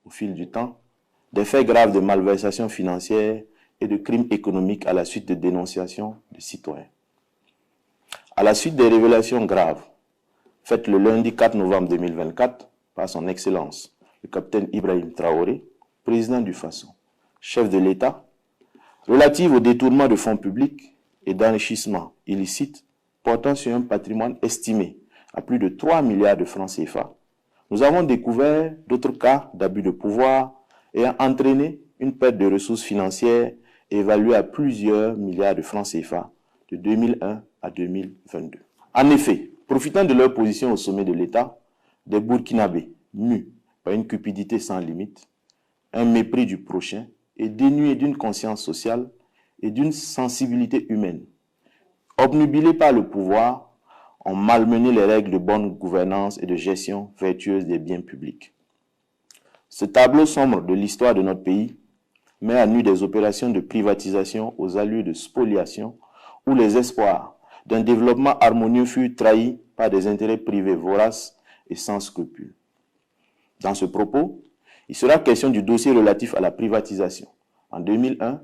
au fil du temps, des faits graves de malversation financière et de crimes économiques à la suite de dénonciations de citoyens. À la suite des révélations graves faites le lundi 4 novembre 2024 par son Excellence, le capitaine Ibrahim Traoré, président du Faso, chef de l'État, relatives au détournement de fonds publics et d'enrichissement illicite portant sur un patrimoine estimé à plus de 3 milliards de francs CFA, nous avons découvert d'autres cas d'abus de pouvoir ayant entraîné une perte de ressources financières évaluée à plusieurs milliards de francs CFA de 2001 à 2022. En effet, profitant de leur position au sommet de l'État, des Burkinabés mus par une cupidité sans limite, un mépris du prochain et dénués d'une conscience sociale et d'une sensibilité humaine, obnubilés par le pouvoir, ont malmené les règles de bonne gouvernance et de gestion vertueuse des biens publics. Ce tableau sombre de l'histoire de notre pays met à nu des opérations de privatisation aux allures de spoliation où les espoirs d'un développement harmonieux furent trahis par des intérêts privés voraces et sans scrupules. Dans ce propos, il sera question du dossier relatif à la privatisation, en 2001,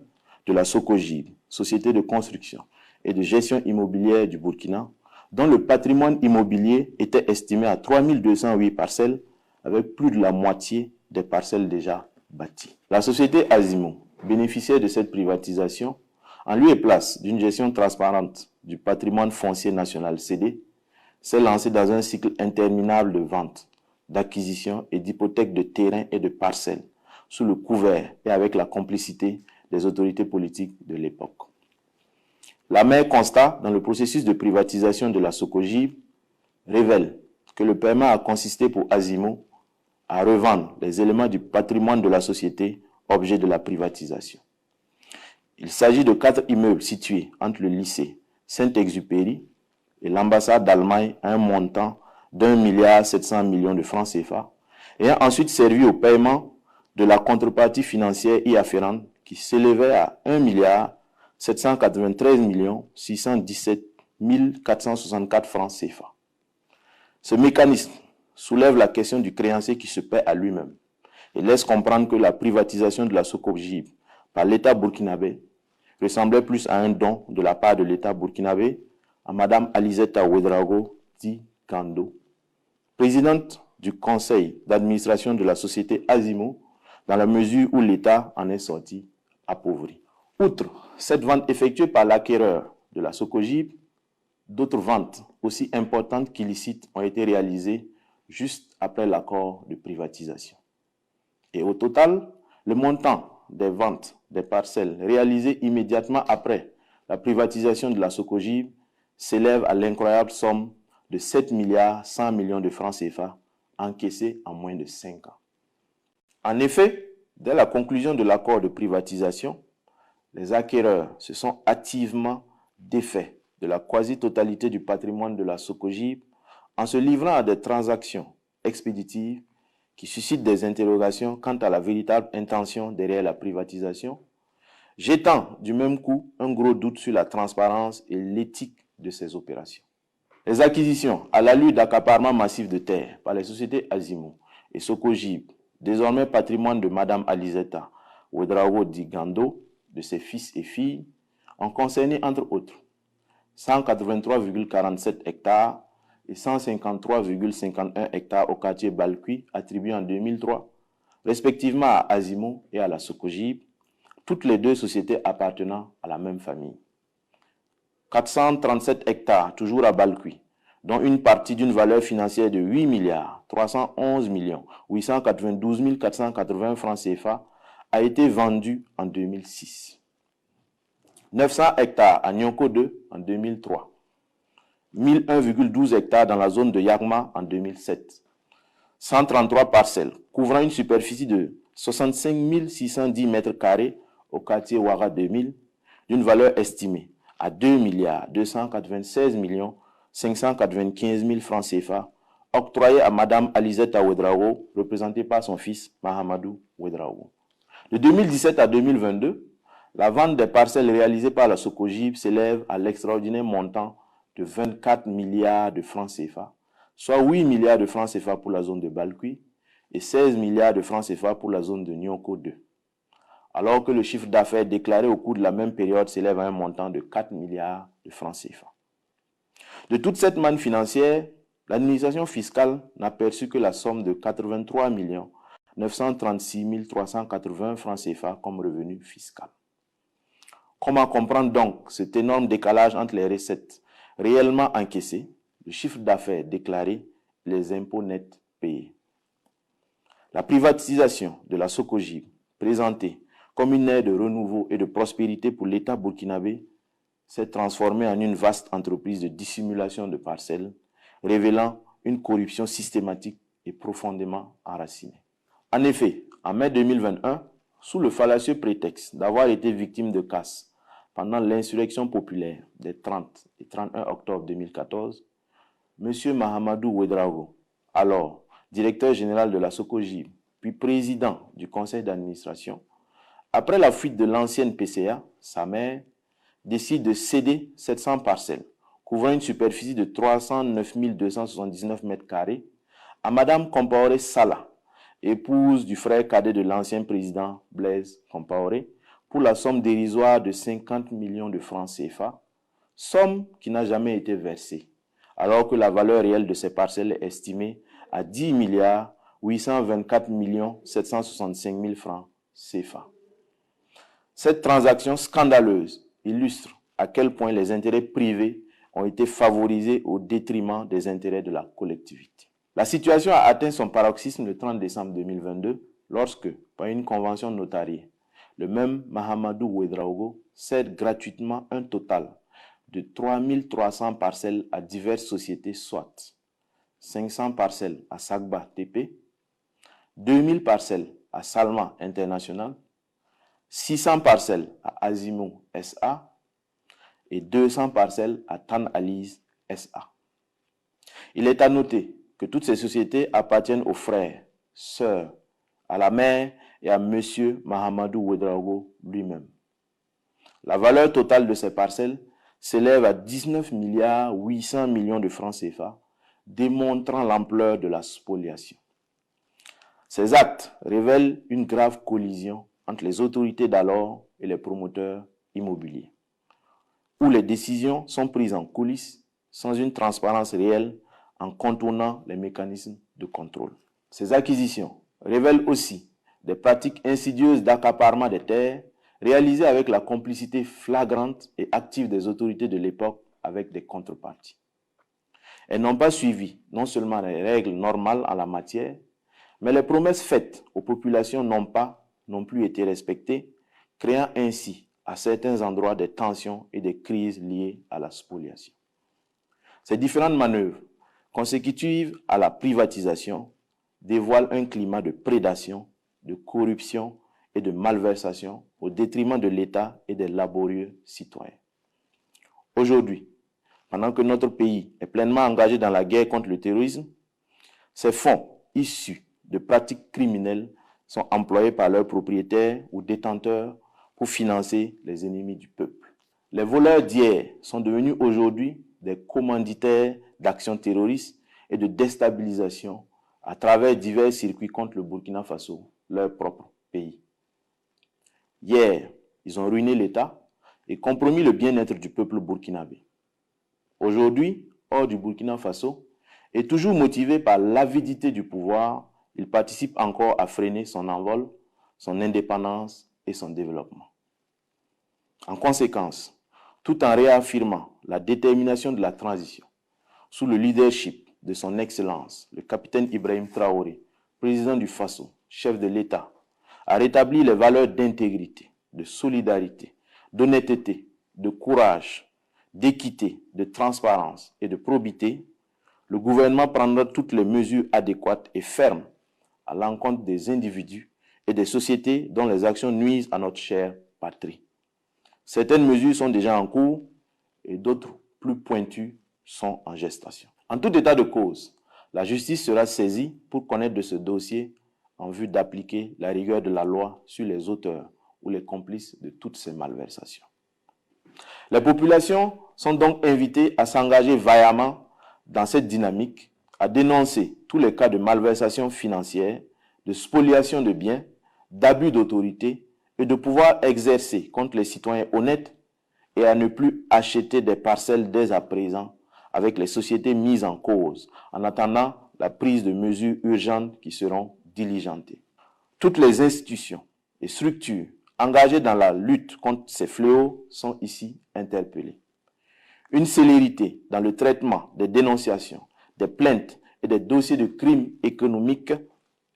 de la Socogib, société de construction et de gestion immobilière du Burkina, dont le patrimoine immobilier était estimé à 3208 parcelles, avec plus de la moitié des parcelles déjà bâties. La société Azimo, bénéficiaire de cette privatisation, en lieu et place d'une gestion transparente du patrimoine foncier national cédé, s'est lancée dans un cycle interminable de ventes, d'acquisition et d'hypothèques de terrains et de parcelles, sous le couvert et avec la complicité des autorités politiques de l'époque. L'amer constat dans le processus de privatisation de la Socogib révèle que le paiement a consisté pour Azimo à revendre les éléments du patrimoine de la société, objet de la privatisation. Il s'agit de 4 immeubles situés entre le lycée Saint-Exupéry et l'ambassade d'Allemagne à un montant d'1,7 milliard de francs CFA, ayant ensuite servi au paiement de la contrepartie financière y afférente qui s'élevait à 1,793 617 464 francs CFA. Ce mécanisme soulève la question du créancier qui se paie à lui-même et laisse comprendre que la privatisation de la Socogib par l'État burkinabé ressemblait plus à un don de la part de l'État burkinabé à Mme Alizeta Ouedraogo dit Gando, présidente du conseil d'administration de la société Azimo, dans la mesure où l'État en est sorti appauvri. Outre cette vente effectuée par l'acquéreur de la Socogib, d'autres ventes aussi importantes qu'illicites ont été réalisées juste après l'accord de privatisation. Et au total, le montant des ventes des parcelles réalisées immédiatement après la privatisation de la Socogib s'élève à l'incroyable somme de 7 milliards 100 millions de francs CFA encaissés en moins de 5 ans. En effet, dès la conclusion de l'accord de privatisation, les acquéreurs se sont hâtivement défaits de la quasi-totalité du patrimoine de la Socogib en se livrant à des transactions expéditives qui suscitent des interrogations quant à la véritable intention derrière la privatisation, jetant du même coup un gros doute sur la transparence et l'éthique de ces opérations. Les acquisitions à l'allure d'accaparement massif de terres par les sociétés Azimo et Socogib, désormais patrimoine de Mme Alizeta Ouedraogo di Gando, de ses fils et filles, ont concerné entre autres 183,47 hectares et 153,51 hectares au quartier Balkui attribués en 2003, respectivement à Azimo et à la Socogib, toutes les deux sociétés appartenant à la même famille. 437 hectares toujours à Balkui, dont une partie d'une valeur financière de 8 milliards 311 892 480 francs CFA a été vendue en 2006. 900 hectares à Nyonko 2 en 2003. 1001,12 hectares dans la zone de Yagma en 2007. 133 parcelles couvrant une superficie de 65 610 mètres carrés au quartier Ouara 2000, d'une valeur estimée à 2 milliards 296 595 000 francs CFA, octroyée à Mme Alizeta Ouedraogo, représentée par son fils Mahamadou Ouedraogo. De 2017 à 2022, la vente des parcelles réalisées par la Socogib s'élève à l'extraordinaire montant de 24 milliards de francs CFA, soit 8 milliards de francs CFA pour la zone de Balkui et 16 milliards de francs CFA pour la zone de Nyoko 2, alors que le chiffre d'affaires déclaré au cours de la même période s'élève à un montant de 4 milliards de francs CFA. De toute cette manne financière, l'administration fiscale n'a perçu que la somme de 83 936 380 francs CFA comme revenu fiscal. Comment comprendre donc cet énorme décalage entre les recettes réellement encaissées, le chiffre d'affaires déclaré et les impôts nets payés? La privatisation de la Socogib, présentée comme une ère de renouveau et de prospérité pour l'État burkinabé, s'est transformée en une vaste entreprise de dissimulation de parcelles, révélant une corruption systématique et profondément enracinée. En effet, en mai 2021, sous le fallacieux prétexte d'avoir été victime de casse pendant l'insurrection populaire des 30 et 31 octobre 2014, M. Mahamadou Ouedraogo, alors directeur général de la Socogib, puis président du conseil d'administration, après la fuite de l'ancienne PCA, sa mère décide de céder 700 parcelles, couvrant une superficie de 309 279 mètres carrés, à Mme Compaoré Sala, épouse du frère cadet de l'ancien président Blaise Compaoré, pour la somme dérisoire de 50 millions de francs CFA, somme qui n'a jamais été versée, alors que la valeur réelle de ces parcelles est estimée à 10 milliards 824 765 000 francs CFA. Cette transaction scandaleuse illustre à quel point les intérêts privés ont été favorisés au détriment des intérêts de la collectivité. La situation a atteint son paroxysme le 30 décembre 2022 lorsque, par une convention notariée, le même Mahamadou Ouedraogo cède gratuitement un total de 3300 parcelles à diverses sociétés, soit 500 parcelles à Sagba TP, 2000 parcelles à Salma International, 600 parcelles à Azimo SA et 200 parcelles à Tan Aliz SA. Il est à noter que toutes ces sociétés appartiennent aux frères, sœurs, à la mère et à M. Mahamadou Ouedraogo lui-même. La valeur totale de ces parcelles s'élève à 19 milliards 800 millions de francs CFA, démontrant l'ampleur de la spoliation. Ces actes révèlent une grave collision entre les autorités d'alors et les promoteurs immobiliers, où les décisions sont prises en coulisses sans une transparence réelle en contournant les mécanismes de contrôle. Ces acquisitions révèlent aussi des pratiques insidieuses d'accaparement des terres réalisées avec la complicité flagrante et active des autorités de l'époque avec des contreparties. Elles n'ont pas suivi non seulement les règles normales en la matière, mais les promesses faites aux populations n'ont pas non plus été respectées, créant ainsi à certains endroits des tensions et des crises liées à la spoliation. Ces différentes manœuvres consécutives à la privatisation dévoilent un climat de prédation, de corruption et de malversation au détriment de l'État et des laborieux citoyens. Aujourd'hui, pendant que notre pays est pleinement engagé dans la guerre contre le terrorisme, ces fonds issus de pratiques criminelles sont employés par leurs propriétaires ou détenteurs pour financer les ennemis du peuple. Les voleurs d'hier sont devenus aujourd'hui des commanditaires d'actions terroristes et de déstabilisation à travers divers circuits contre le Burkina Faso, leur propre pays. Hier, ils ont ruiné l'État et compromis le bien-être du peuple burkinabé. Aujourd'hui, hors du Burkina Faso, et toujours motivé par l'avidité du pouvoir, il participe encore à freiner son envol, son indépendance et son développement. En conséquence, tout en réaffirmant la détermination de la transition, sous le leadership de son Excellence, le capitaine Ibrahim Traoré, président du Faso, chef de l'État, à rétablir les valeurs d'intégrité, de solidarité, d'honnêteté, de courage, d'équité, de transparence et de probité, le gouvernement prendra toutes les mesures adéquates et fermes à l'encontre des individus et des sociétés dont les actions nuisent à notre chère patrie. Certaines mesures sont déjà en cours et d'autres plus pointues sont en gestation. En tout état de cause, la justice sera saisie pour connaître de ce dossier en vue d'appliquer la rigueur de la loi sur les auteurs ou les complices de toutes ces malversations. Les populations sont donc invitées à s'engager vaillamment dans cette dynamique, à dénoncer tous les cas de malversation financière de spoliation de biens, d'abus d'autorité et de pouvoir exercer contre les citoyens honnêtes et à ne plus acheter des parcelles dès à présent avec les sociétés mises en cause en attendant la prise de mesures urgentes qui seront diligentées. Toutes les institutions et structures engagées dans la lutte contre ces fléaux sont ici interpellées. Une célérité dans le traitement des dénonciations, des plaintes et des dossiers de crimes économiques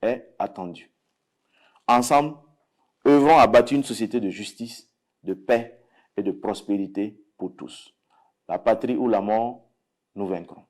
est attendue. Ensemble, œuvrons à bâtir une société de justice, de paix et de prospérité pour tous. La patrie ou la mort, nous vaincrons.